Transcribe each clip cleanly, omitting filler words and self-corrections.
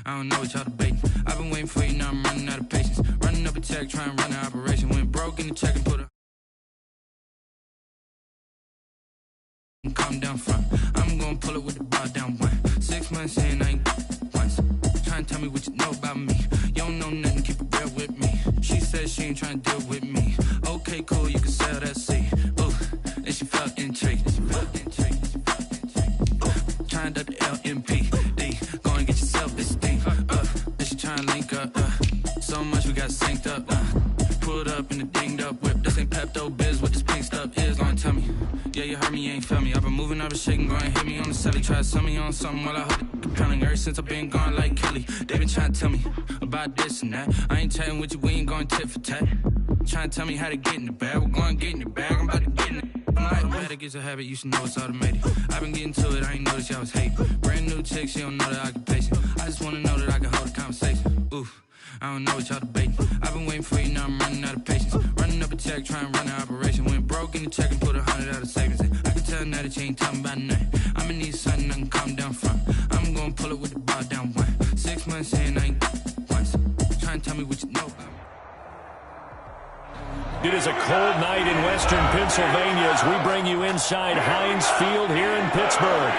I don't know what y'all debating. I've been waiting for you, now I'm running out of patience. Running up a check, trying to run an operation. Went broke in the check and put a calm down front. I'm gonna pull it with the bar down one. 6 months in, I ain't once. Trying to tell me what you know about me. You don't know nothing, keep it real with me. She said she ain't trying to deal with me. Okay, cool, you can sell that seat. Ooh, and she felt intrigued. Trying to the LMPD. Go and get yourself this thing. And she trying to link up. So much we got synced up. Pulled up in the dinged up whip. This ain't Pepto Biz, what this pink stuff is. Long tell me. Yeah, you heard me, you ain't felt me. I've been moving, I've been shaking, go and hit me on the celly. Try to sell me on something while I hold it compelling. Ever since I've been gone like Kelly, they been trying to tell me about this and that. I ain't chatting with you, we ain't going tit for tat. Trying to tell me how to get in the bag. We're going to get in the bag, I'm about to get in it. I'm automatic, it's a habit, you should know it's automated. I've been getting to it, I ain't noticed y'all was hating. Brand new chick, she don't know the occupation. I just wanna know that I can hold a conversation. Oof, I don't know what y'all debating. I've been waiting for you, now I'm running out of patience. Running up a check, trying to run an operation. Went broke in the check and put 100 out of savings in. I can tell now that you ain't talking about nothing. I'ma need something I can calm down from. I'm gonna pull it with the bar down one. 6 months in, I ain't once. Trying to tell me what you know about me. It is a cold night in western Pennsylvania as we bring you inside Heinz Field here in Pittsburgh.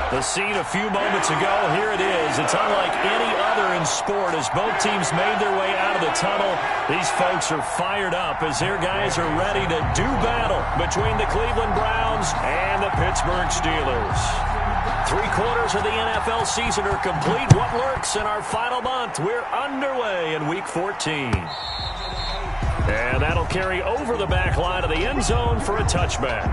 The scene a few moments ago, here it is. It's unlike any other in sport as both teams made their way out of the tunnel. These folks are fired up as their guys are ready to do battle between the Cleveland Browns and the Pittsburgh Steelers. 3/4 of the NFL season are complete. What lurks in our final month? We're underway in Week 14. And that'll carry over the back line of the end zone for a touchback.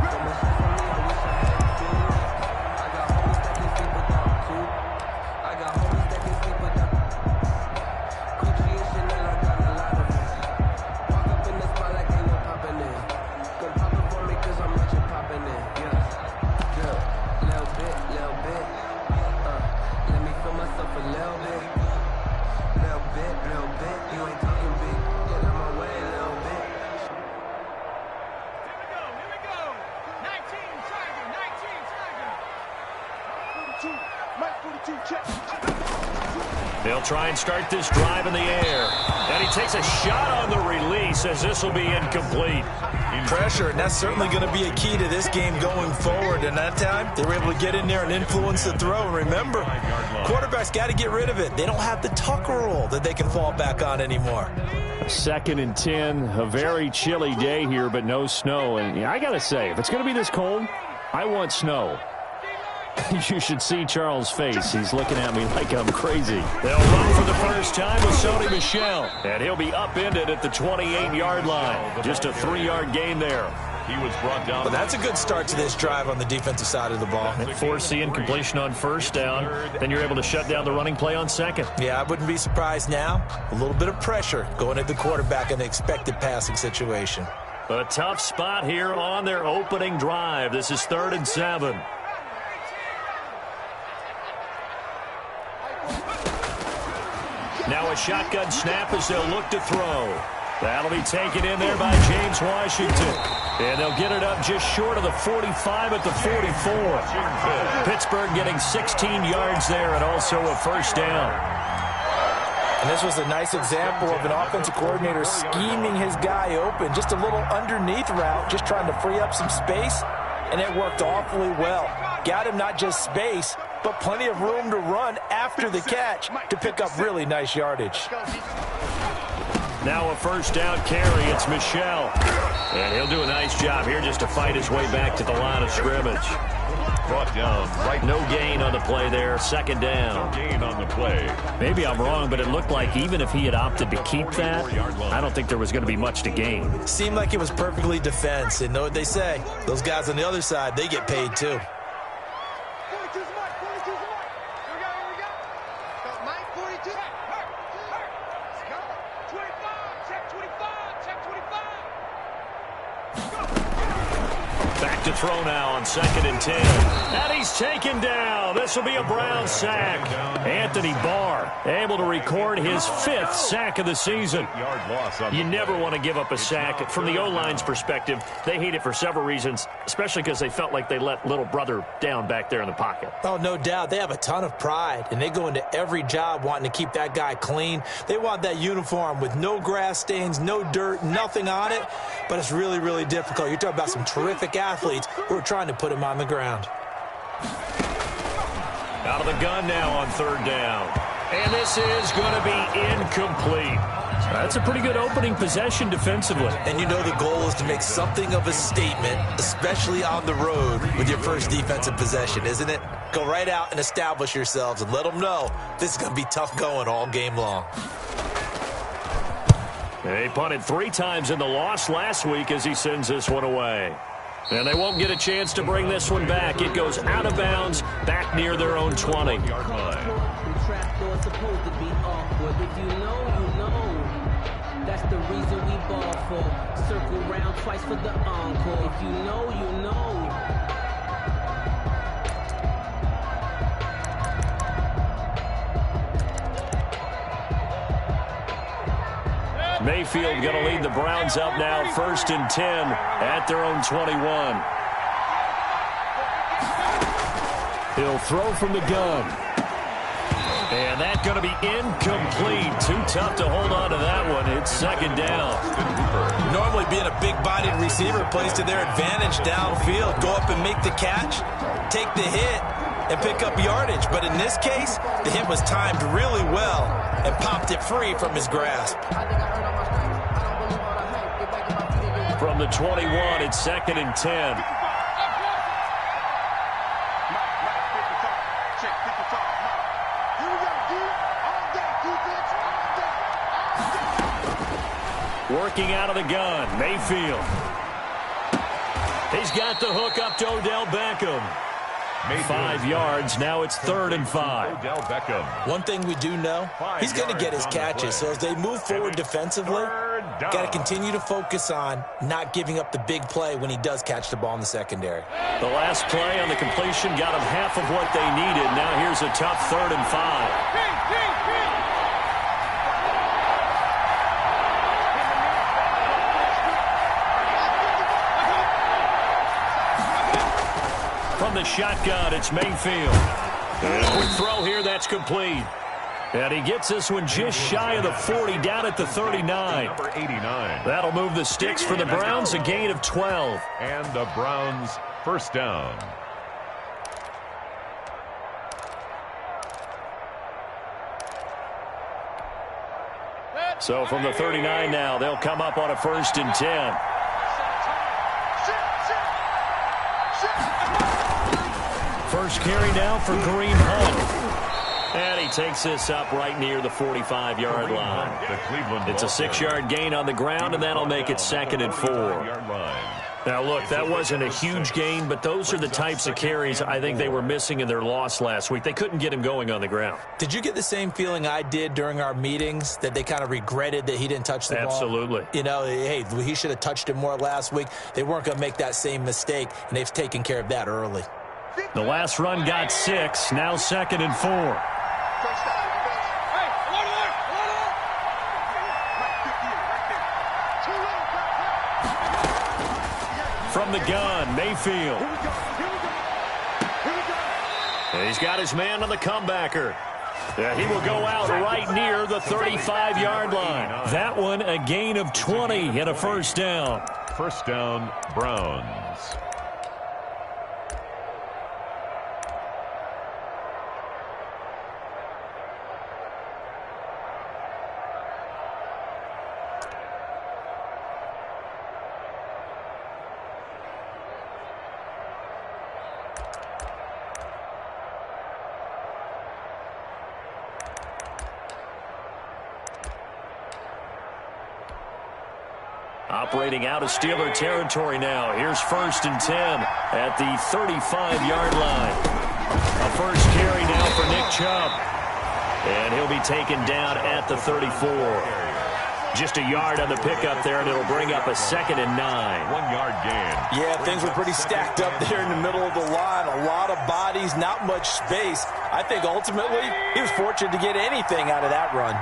They'll try and start this drive in the air. And he takes a shot on the release as this will be incomplete. Pressure, and that's certainly going to be a key to this game going forward. And that time, they were able to get in there and influence the throw. And remember, quarterbacks got to get rid of it. They don't have the tucker roll that they can fall back on anymore. 2nd and 10, a very chilly day here, but no snow. And I got to say, if it's going to be this cold, I want snow. You should see Charles' face. He's looking at me like I'm crazy. They'll run for the first time with Sony Michel. And he'll be upended at the 28-yard line. Just a 3-yard gain there. He was brought down. Well, that's a good start to this drive on the defensive side of the ball. Force the incompletion on first down. Then you're able to shut down the running play on second. Yeah, I wouldn't be surprised now. A little bit of pressure going at the quarterback in the expected passing situation. A tough spot here on their opening drive. This is 3rd and 7. Now a shotgun snap as they'll look to throw. That'll be taken in there by James Washington. And they'll get it up just short of the 45 at the 44. Pittsburgh getting 16 yards there and also a first down. And this was a nice example of an offensive coordinator scheming his guy open. Just a little underneath route, just trying to free up some space. And it worked awfully well. Got him not just space, but plenty of room to run after the catch to pick up really nice yardage. Now a first down carry. It's Michel. And he'll do a nice job here just to fight his way back to the line of scrimmage. Brought down. Right. No gain on the play there. 2nd down. No gain on the play. Maybe I'm wrong, but it looked like even if he had opted to keep that, I don't think there was going to be much to gain. Seemed like it was perfectly defense. And know what they say? Those guys on the other side, they get paid too. back to throw now on 2nd and 10. And he's taken down. This will be a Brown sack. Anthony Barr able to record his 5th sack of the season. You never want to give up a sack. From the O-line's perspective, they hate it for several reasons, especially because they felt like they let little brother down back there in the pocket. Oh, no doubt. They have a ton of pride, and they go into every job wanting to keep that guy clean. They want that uniform with no grass stains, no dirt, nothing on it, but it's really, really difficult. You're talking about some terrific athletes who are trying to put him on the ground. Out of the gun now on 3rd down. And this is going to be incomplete. That's a pretty good opening possession defensively. And you know the goal is to make something of a statement, especially on the road with your first defensive possession, isn't it? Go right out and establish yourselves and let them know this is going to be tough going all game long. They punted 3 times in the loss last week as he sends this one away. And they won't get a chance to bring this one back. It goes out of bounds back near their own 20. That's the reason we ball for. Circle round twice for the encore. If you know, you know. Mayfield going to lead the Browns up now, 1st and 10 at their own 21. He'll throw from the gun. And that's going to be incomplete. Too tough to hold on to that one. It's 2nd down. Normally being a big-bodied receiver plays to their advantage downfield. Go up and make the catch, take the hit, and pick up yardage. But in this case, the hit was timed really well and popped it free from his grasp. From the 21, it's 2nd and 10. Working out of the gun, Mayfield. He's got the hook up to Odell Beckham. 5 yards, now it's 3rd and 5. Odell Beckham. One thing we do know, he's going to get his catches. So as they move forward defensively, got to continue to focus on not giving up the big play when he does catch the ball in the secondary. The last play on the completion got him half of what they needed. Now here's a tough 3rd and 5. From the shotgun, it's Mayfield. And a quick throw here, that's complete. And he gets this one just shy of the 40, down at the 39. Number 89. That'll move the sticks for the Browns, a gain of 12. And the Browns 1st down. So from the 39 now, they'll come up on a 1st and 10. First carry now for Kareem Hunt. And he takes this up right near the 45-yard line. It's a 6-yard gain on the ground, and that'll make it 2nd and 4. Now, look, that wasn't a huge gain, but those are the types of carries I think they were missing in their loss last week. They couldn't get him going on the ground. Did you get the same feeling I did during our meetings, that they kind of regretted that he didn't touch the ball? Absolutely. You know, hey, he should have touched it more last week. They weren't going to make that same mistake, and they've taken care of that early. The last run got 6, now 2nd and 4. From the gun, Mayfield. And he's got his man on the comebacker. He will go out right near the 35-yard line. That one a gain of 20 and a 1st down. 1st down, Browns. Operating out of Steeler territory now. Here's 1st and 10 at the 35-yard line. A first carry now for Nick Chubb. And he'll be taken down at the 34. Just a yard on the pickup there, and it'll bring up a 2nd and 9. 1 yard gain. Yeah, things were pretty stacked up there in the middle of the line. A lot of bodies, not much space. I think ultimately he was fortunate to get anything out of that run.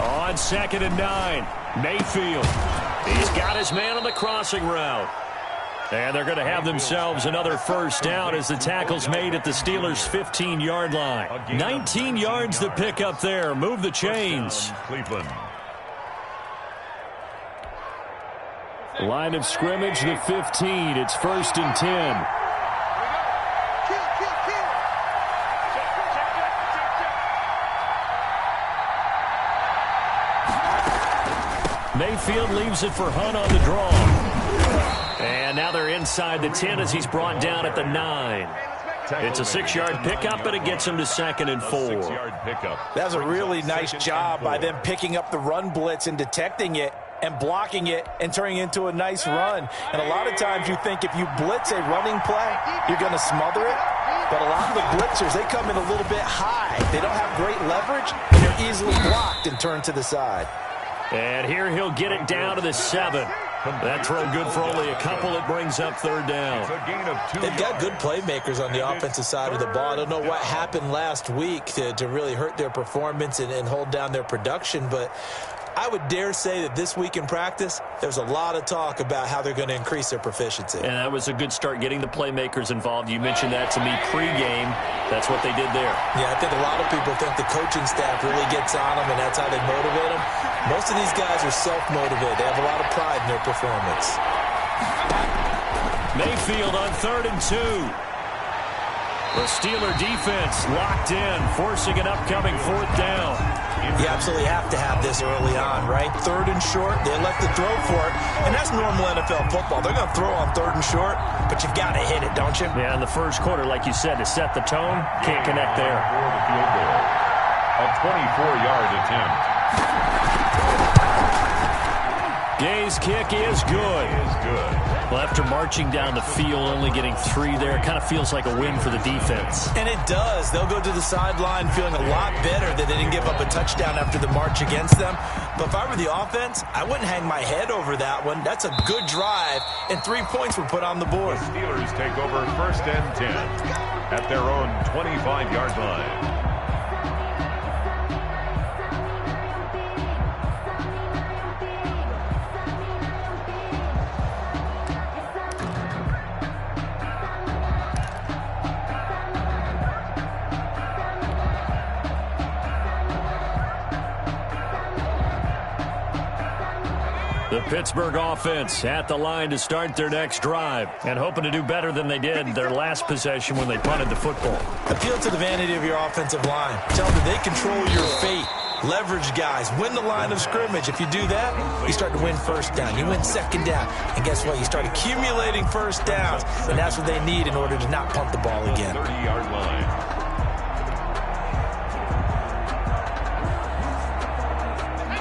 On 2nd and 9, Mayfield. He's got his man on the crossing route. And they're going to have themselves another first down as the tackle's made at the Steelers' 15-yard line. 19 yards to pick up there. Move the chains. Cleveland. Line of scrimmage, the 15. It's 1st and 10. Mayfield leaves it for Hunt on the draw. And now they're inside the 10 as he's brought down at the 9. It's a 6-yard pickup, but it gets him to 2nd and 4. 6-yard pickup. That's a really nice job by them picking up the run blitz and detecting it and blocking it and turning it into a nice run. And a lot of times you think if you blitz a running play, you're going to smother it. But a lot of the blitzers, they come in a little bit high. They don't have great leverage, and they're easily blocked and turned to the side. And here he'll get it down to the 7. That throw good for only a couple. It brings up 3rd down. It's a gain of 2 They've got good playmakers on the offensive side of the ball. I don't know what happened last week to really hurt their performance and hold down their production, but I would dare say that this week in practice, there's a lot of talk about how they're going to increase their proficiency. And that was a good start getting the playmakers involved. You mentioned that to me pregame. That's what they did there. Yeah, I think a lot of people think the coaching staff really gets on them, and that's how they motivate them. Most of these guys are self-motivated. They have a lot of pride in their performance. Mayfield on 3rd and 2. The Steeler defense locked in, forcing an upcoming 4th down. You absolutely have to have this early on, right? 3rd and short, they elect to throw for it, and that's normal NFL football. They're going to throw on 3rd and short, but you've got to hit it, don't you? Yeah, in the first quarter, like you said, to set the tone, can't connect there. For the field goal. A 24-yard attempt. Gay's kick is good. Well, after marching down the field, only getting 3 there, it kind of feels like a win for the defense. And it does. They'll go to the sideline feeling a lot better that they didn't give up a touchdown after the march against them. But if I were the offense, I wouldn't hang my head over that one. That's a good drive, and 3 points were put on the board. The Steelers take over 1st and 10 at their own 25-yard line. The Pittsburgh offense at the line to start their next drive and hoping to do better than they did their last possession when they punted the football. Appeal to the vanity of your offensive line. Tell them that they control your fate. Leverage guys. Win the line of scrimmage. If you do that, you start to win 1st down. You win 2nd down. And guess what? You start accumulating 1st downs. And that's what they need in order to not punt the ball again. 30-yard line.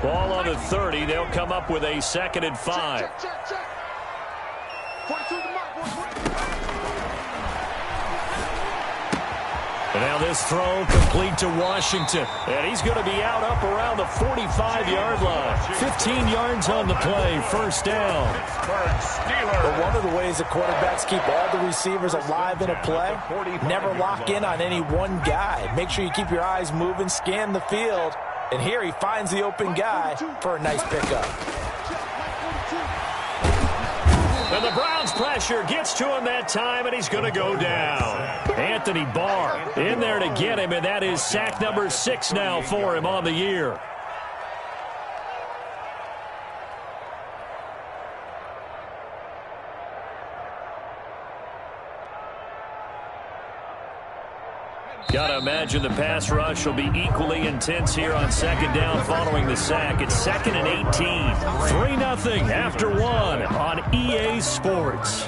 Ball on the 30. They'll come up with a 2nd and 5. And now this throw complete to Washington. And he's going to be out up around the 45-yard line. 15 yards on the play. 1st down. But one of the ways that quarterbacks keep all the receivers alive in a play, never lock in on any one guy. Make sure you keep your eyes moving, scan the field. And here he finds the open guy for a nice pickup. And the Browns pressure gets to him that time, and he's going to go down. Anthony Barr in there to get him, and that is sack number 6 now for him on the year. Got to imagine the pass rush will be equally intense here on 2nd down following the sack. It's 2nd and 18. 3-0 after 1 on EA Sports.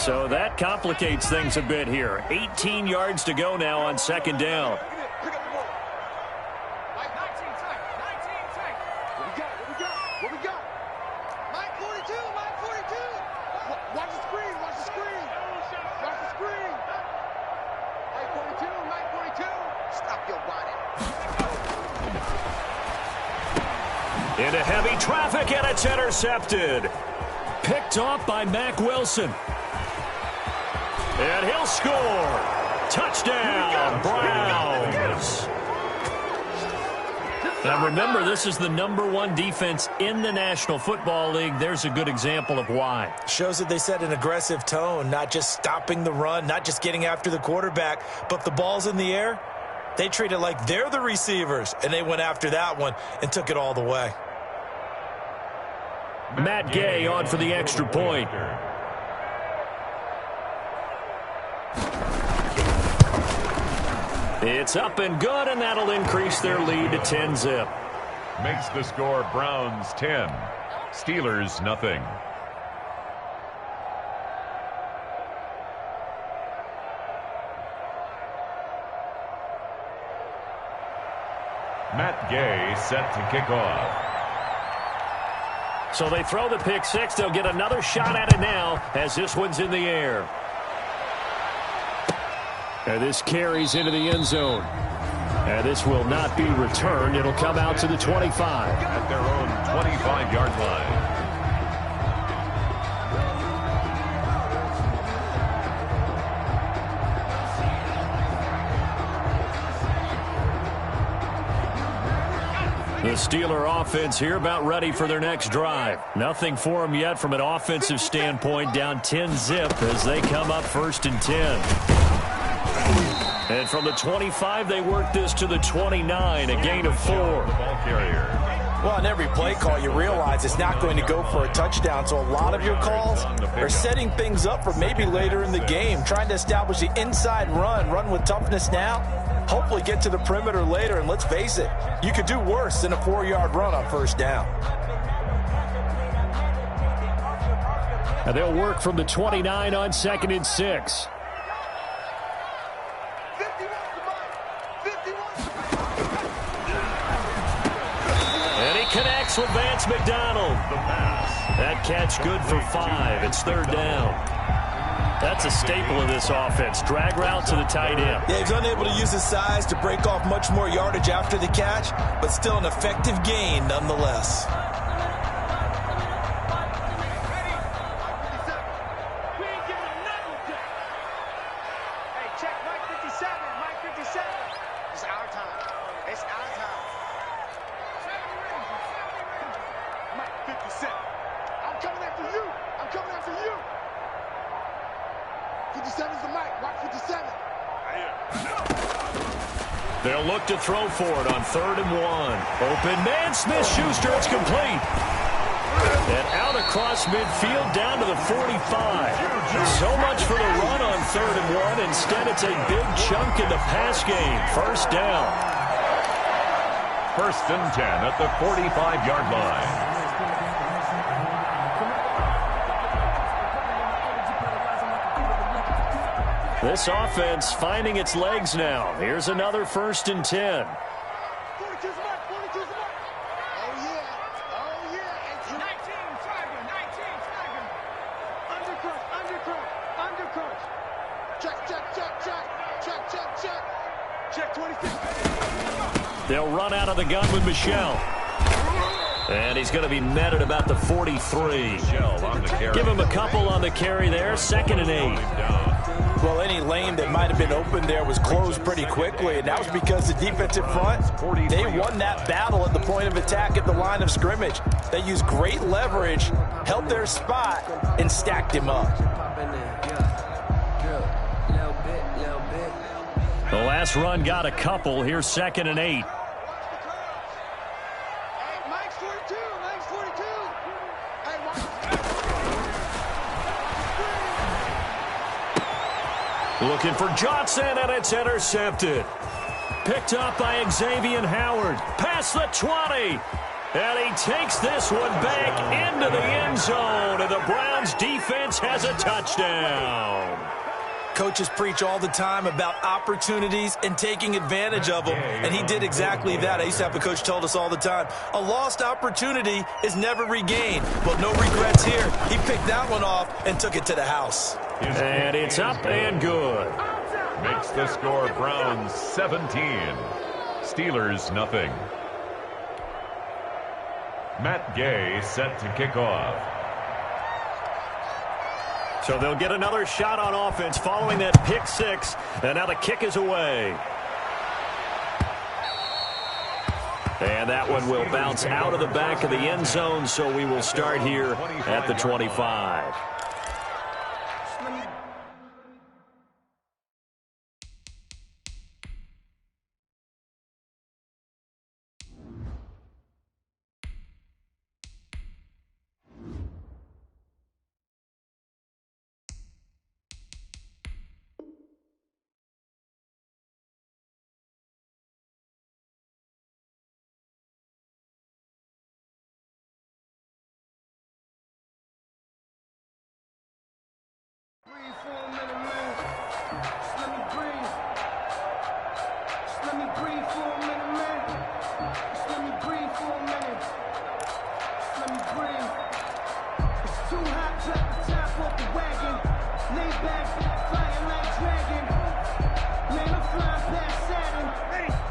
So that complicates things a bit here. 18 yards to go now on second down. What we got? Mike 42, Mike 42. Watch the screen, watch the screen. Watch the screen. Mike 42, Mike 42. Stop your whining. Into heavy traffic, and it's intercepted. Picked off by Mack Wilson. And he'll score. Touchdown, Browns. Now remember, this is the #1 defense in the National Football League. There's a good example of why. Shows that they set an aggressive tone, not just stopping the run, not just getting after the quarterback, but the ball's in the air. They treat it like they're the receivers, and they went after that one and took it all the way. Matt Gay on for the extra point. It's up and good, and that'll increase their lead to 10-zip. Makes the score Browns 10, Steelers nothing. Matt Gay set to kick off. So they throw the pick six. They'll get another shot at it now as this one's in the air. And this carries into the end zone. And this will not be returned. It'll come out to the 25. At their own 25-yard line. The Steeler offense here about ready for their next drive. Nothing for them yet from an offensive standpoint, down 10-zip as they come up 1st and 10. And from the 25, they work this to the 29, a gain of 4. Ball carrier. Well, on every play call, you realize it's not going to go for a touchdown, so a lot of your calls are setting things up for maybe later in the game, trying to establish the inside run with toughness now, hopefully get to the perimeter later, and let's face it, you could do worse than a 4-yard run on 1st down. And they'll work from the 29 on 2nd and 6. And he connects with Vance McDonald. That catch good for 5. It's 3rd down. That's a staple of this offense. Drag route to the tight end. Yeah, he's unable to use his size to break off much more yardage after the catch, but still an effective gain nonetheless. They'll look to throw for it on 3rd and 1. Open man, Smith-Schuster, it's complete. And out across midfield down to the 45. So much for the run on 3rd and 1. Instead, it's a big chunk in the pass game. 1st down. 1st and 10 at the 45-yard line. This offense finding its legs now. Here's another 1st and 10. 42's the mark, 42's the mark. Oh, yeah. 19, Tiger. Undercrunch. Check 26. They'll run out of the gun with Michelle. And he's going to be met at about the 43. Give him a couple on the carry there. 2nd and 8. Well, any lane that might have been open there was closed pretty quickly, and that was because the defensive front, they won that battle at the point of attack at the line of scrimmage. They used great leverage, held their spot, and stacked him up. The last run got a couple. Here's 2nd and 8. Mike's 42. Looking for Johnson, and it's intercepted. Picked up by Xavier Howard. Past the 20. And he takes this one back into the end zone, and the Browns defense has a touchdown. Coaches preach all the time about opportunities and taking advantage of them, and he did exactly that. I used to have a coach told us all the time, a lost opportunity is never regained. Well, no regrets here. He picked that one off and took it to the house. And it's up and good. Makes the score Browns 17. Steelers nothing. Matt Gay set to kick off. So they'll get another shot on offense following that pick six. And now the kick is away. And that one will bounce out of the back of the end zone, so we will start here at the 25.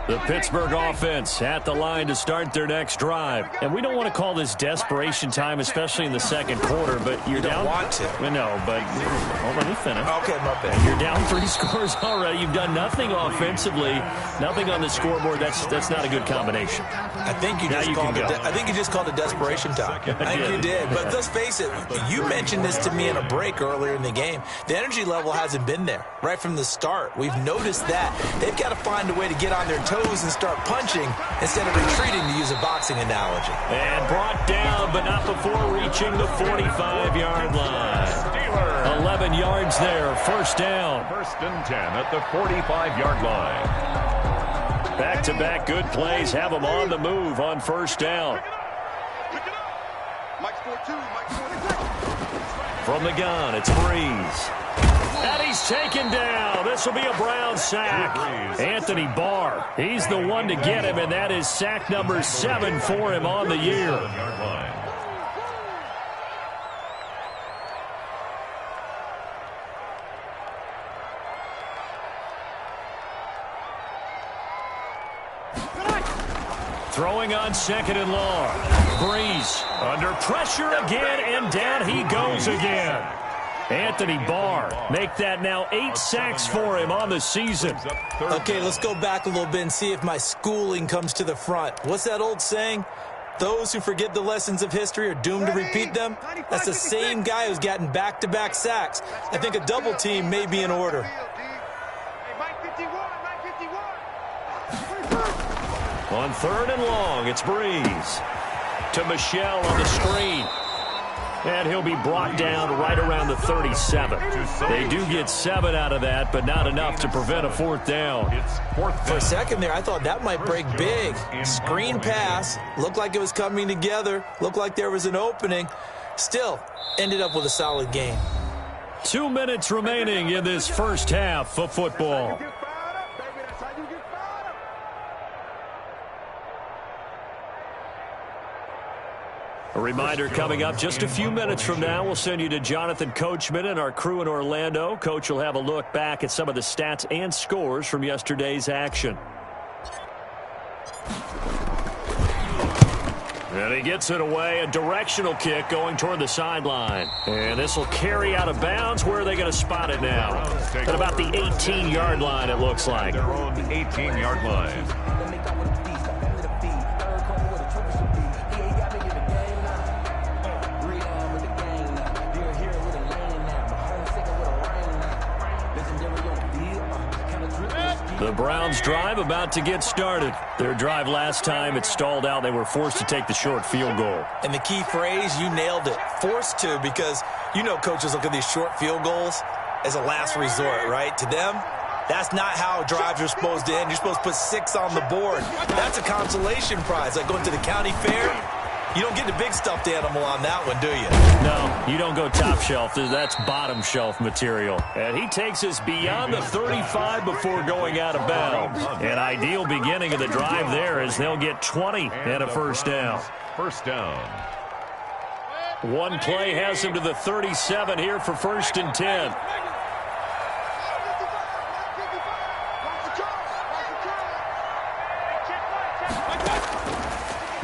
The Pittsburgh offense at the line to start their next drive. And we don't want to call this desperation time, especially in the second quarter, but you're down. You don't want to. No, but hold on, let me finish. Okay, my bad. You're down 3 scores already. You've done nothing offensively, nothing on the scoreboard. That's not a good combination. I think you just called it desperation time. I think you did. But let's face it, you mentioned this to me in a break earlier in the game. The energy level hasn't been there right from the start. We've noticed that. They've got to find a way to get on their toes and start punching instead of retreating, to use a boxing analogy. And brought down, but not before reaching the 45-yard line. 11 yards there, first down. First and 10 at the 45-yard line. Back-to-back good plays have them on the move on first down. From the gun, it's Breeze. And he's taken down. This will be a Brown sack. Anthony Barr, he's the one to get him, and that is sack number 7 for him on the year. Throwing on second and long. Breeze under pressure again, and down he goes again. Anthony Barr, make that now 8 sacks for him on the season. Okay, let's go back a little bit and see if my schooling comes to the front. What's that old saying? Those who forget the lessons of history are doomed to repeat them. That's the same guy who's gotten back-to-back sacks. I think a double team may be in order. On third and long, it's Breeze. To Michelle on the screen. And he'll be brought down right around the 37. They do get 7 out of that, but not enough to prevent a fourth down. For a second there, I thought that might break big. Screen pass. Looked like it was coming together. Looked like there was an opening. Still, ended up with a solid game. 2 minutes remaining in this first half of football. A reminder coming up just a few minutes from now, we'll send you to Jonathan Coachman and our crew in Orlando. Coach will have a look back at some of the stats and scores from yesterday's action. And he gets it away, a directional kick going toward the sideline. And this will carry out of bounds. Where are they going to spot it now? At about the 18-yard line, it looks like. Their own 18-yard line. The Browns drive about to get started. Their drive last time, it stalled out. They were forced to take the short field goal. And the key phrase, you nailed it. Forced to, because you know coaches look at these short field goals as a last resort, right? To them, That's not how drives are supposed to end. You're supposed to put 6 on the board. That's a consolation prize. Like going to the county fair, you don't get the big stuffed animal on that one, do you? No, you don't go top shelf. That's bottom shelf material. And he takes us beyond the 35 before going out of bounds. An ideal beginning of the drive there as they'll get 20 and a first down. First down. One play has him to the 37 here for 1st and 10.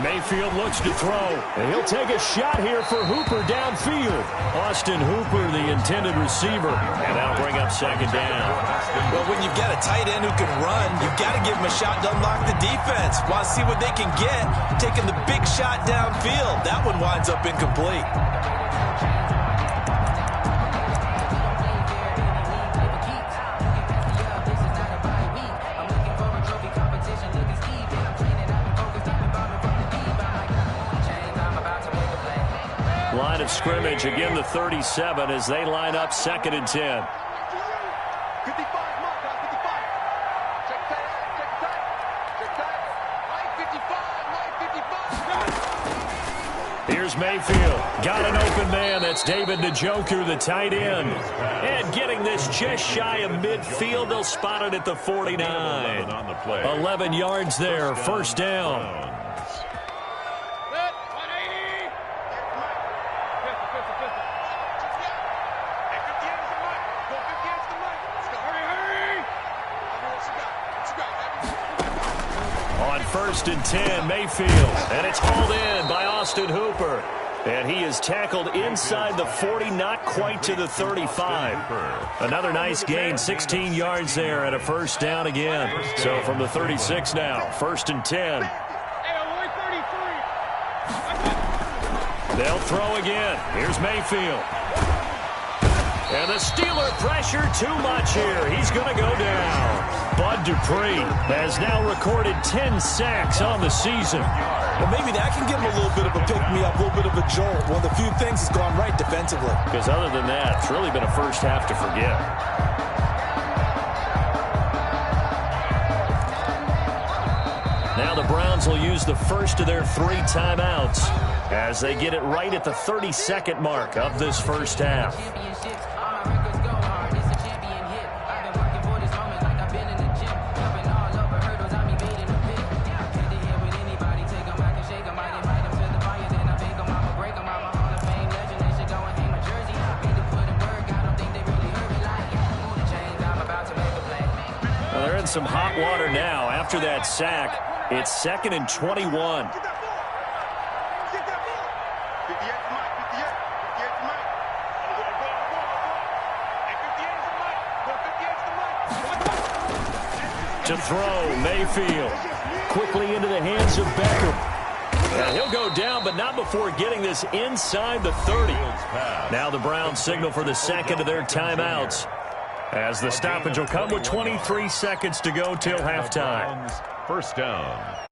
Mayfield looks to throw, and he'll take a shot here for Hooper downfield. Austin Hooper, the intended receiver, and that'll bring up 2nd down. Well, when you've got a tight end who can run, you've got to give him a shot to unlock the defense. Want to see what they can get, taking the big shot downfield. That one winds up incomplete. Line of scrimmage, again the 37 as they line up 2nd and 10. 55, mark, 55. Check tight, check tight, check tight. Mike 55, Mike 55. Here's Mayfield. Got an open man. That's David Njoku, the tight end. And getting this just shy of midfield. They'll spot it at the 49. 11 yards there. First down. On 1st and 10, Mayfield. And it's hauled in by Austin Hooper. And he is tackled inside the 40, not quite to the 35. Another nice gain, 16 yards there and a first down again. So from the 36 now, 1st and 10. They'll throw again. Here's Mayfield. And the Steeler pressure too much here. He's going to go down. Bud Dupree has now recorded 10 sacks on the season. Well, maybe that can give him a little bit of a pick-me-up, a little bit of a jolt. One of the few things that's gone right defensively. Because other than that, it's really been a first half to forget. Now the Browns will use the first of their 3 timeouts as they get it right at the 32nd mark of this first half. Some hot water now after that sack. It's 2nd and 21. To throw, Mayfield. Quickly into the hands of Beckham. And he'll go down, but not before getting this inside the 30. Now the Browns signal for the 2nd of their timeouts, as the stoppage will come with 23 seconds to go till halftime. First down.